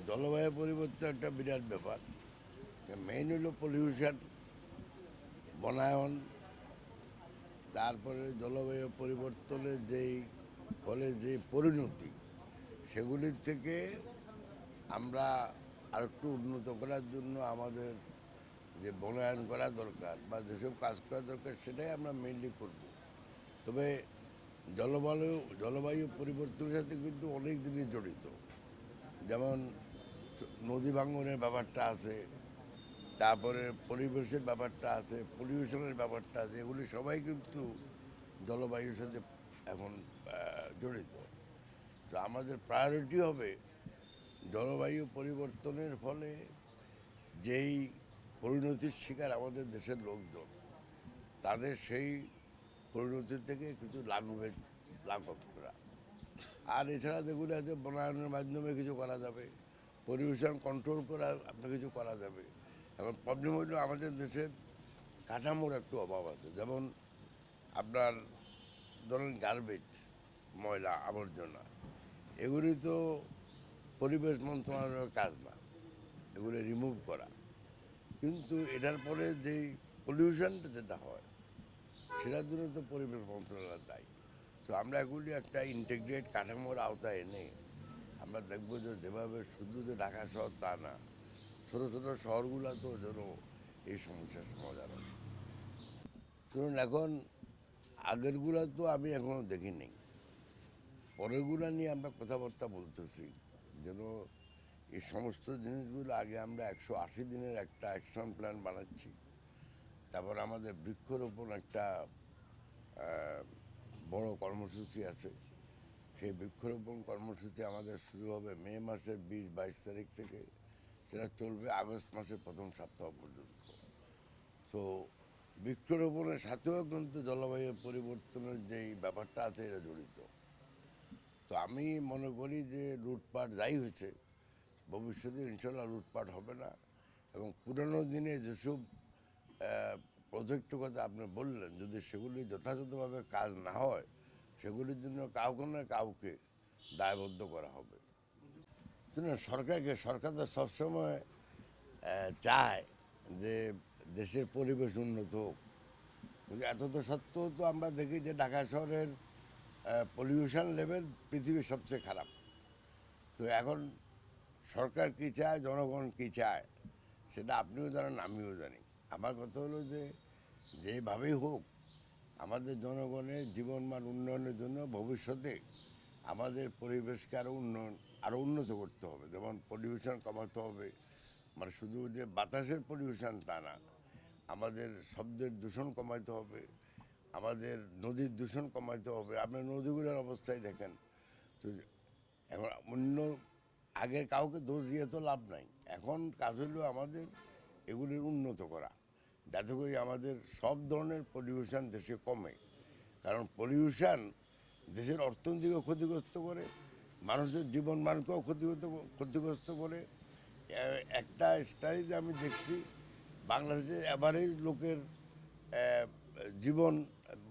জলবায়ু পরিবর্তন একটা বিরাট ব্যাপার। মেইন হলো পলিউশন, বনায়ন, তারপরে জলবায়ু পরিবর্তনের যেই ফলে যে পরিণতি, সেগুলির থেকে আমরা আর একটু উন্নত করার জন্য আমাদের যে বনায়ন করা দরকার বা যেসব কাজ করা দরকার সেটাই আমরা মেইনলি করব। তবে জলবায়ু পরিবর্তনের সাথে কিন্তু অনেক জিনিস জড়িত, যেমন নদী ভাঙনের ব্যাপারটা আছে, তারপরে পরিবেশের ব্যাপারটা আছে, পলিউশনের ব্যাপারটা আছে। এগুলি সবাই কিন্তু জলবায়ুর সাথে এখন জড়িত। তো আমাদের প্রায়োরিটি হবে জলবায়ু পরিবর্তনের ফলে যেই পরিণতির শিকার আমাদের দেশের লোকজন, তাদের সেই পরিণতি থেকে কিছু লাঘব করা। আর এছাড়া যেগুলো আছে বনায়নের মাধ্যমে কিছু করা যাবে, পরিবেশন কন্ট্রোল করা আপনার কিছু করা যাবে। এখন প্রবলেম হইল আমাদের দেশের কাঠামোর একটু অভাব আছে। যেমন আপনার ধরেন গার্বেজ, ময়লা আবর্জনা, এগুলি তো পরিবেশ মন্ত্রণালয়ের কাজ না এগুলি রিমুভ করা। কিন্তু এটার পরে যেই পলিউশনটা যেটা হয় সেটার জন্য তো পরিবেশ মন্ত্রণালয় দায়ী। তো আমরা এগুলি একটা ইন্টিগ্রেট কাঠামোর আওতায় এনে আমরা দেখবো যে যেভাবে শুধু যে ঢাকা শহর তা না, ছোটো ছোটো শহরগুলোতেও যেন এই সমস্যার সমাধান হয়। শুনুন, এখন আগেরগুলো তো আমি এখনও দেখিনি, পরেরগুলো নিয়ে আমরা কথাবার্তা বলতেছি যেন এই সমস্ত জিনিসগুলো আগে আমরা 180 দিনের একটা অ্যাকশন প্ল্যান বানাচ্ছি। তারপর আমাদের বৃক্ষরোপণ একটা বড় কর্মসূচি আছে। সেই বৃক্ষরোপণ কর্মসূচি আমাদের শুরু হবে মে মাসের 20-22 তারিখ থেকে, সেটা চলবে আগস্ট মাসের প্রথম সপ্তাহ পর্যন্ত। তো বৃক্ষরোপণের সাথেও কিন্তু জলবায়ু পরিবর্তনের যেই ব্যাপারটা আছে এটা জড়িত। তো আমি মনে করি যে লুটপাট যাই হয়েছে, ভবিষ্যতে ইনশাল্লাহ লুটপাট হবে না। এবং পুরানো দিনে যেসব প্রজেক্টের কথা আপনি বললেন, যদি সেগুলি যথাযথভাবে কাজ না হয়, সেগুলির জন্য কাউকে না কাউকে দায়বদ্ধ করা হবে। শুনুন, সরকার তো সবসময় চায় যে দেশের পরিবেশ উন্নত হোক। কিন্তু এত তো সত্ত্বেও তো আমরা দেখি যে ঢাকা শহরের পলিউশন লেভেল পৃথিবীর সবচেয়ে খারাপ। তো এখন সরকার কী চায়, জনগণ কী চায়, সেটা আপনিও জানেন, আমিও জানি। আমার কথা হলো যে যেভাবেই হোক আমাদের জনগণের জীবনমান উন্নয়নের জন্য ভবিষ্যতে আমাদের পরিবেশকে আরও উন্নত করতে হবে। যেমন পলিউশন কমাতে হবে, মানে শুধু যে বাতাসের পলিউশন তা না, আমাদের শব্দের দূষণ কমাতে হবে, আমাদের নদীর দূষণ কমাতে হবে। আপনার নদীগুলোর অবস্থায় দেখেন। তো এখন আগের কাউকে দোষ দিয়ে তো লাভ নাই। এখন কাজ হলো আমাদের এগুলির উন্নত করা, যাতে করে আমাদের সব ধরনের পলিউশন দেশে কমে। কারণ পলিউশন দেশের অর্থনীতিকেও ক্ষতিগ্রস্ত করে, মানুষের জীবনমানকেও ক্ষতিগ্রস্ত করে। একটা স্টাডিতে আমি দেখছি বাংলাদেশে অ্যাভারেজ লোকের জীবন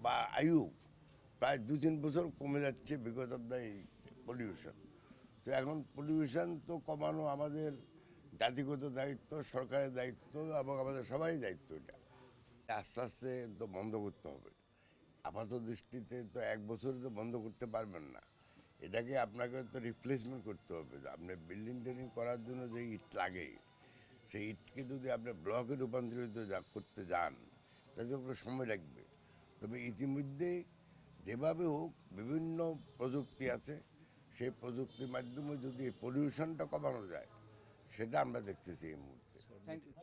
বা আয়ু প্রায় 2-3 বছর কমে যাচ্ছে বিকজ অফ দ্য পলিউশন। তো এখন পলিউশন তো কমানো আমাদের জাতিগত দায়িত্ব, সরকারের দায়িত্ব এবং আমাদের সবারই দায়িত্ব। এটা আস্তে আস্তে তো বন্ধ করতে হবে। আপাত দৃষ্টিতে তো 1 বছরে তো বন্ধ করতে পারবেন না। এটাকে আপনাকে তো রিপ্লেসমেন্ট করতে হবে। আপনি বিল্ডিং টিল্ডিং করার জন্য যে ইট লাগে, সেই ইটকে যদি আপনি ব্লকে রূপান্তরিত করতে যান, তাতে একটু সময় লাগবে। তবে ইতিমধ্যে যেভাবে হোক বিভিন্ন প্রযুক্তি আছে, সেই প্রযুক্তির মাধ্যমে যদি পলিউশনটা কমানো যায়, সেটা আমরা দেখতেছি এই মুহূর্তে। Thank you.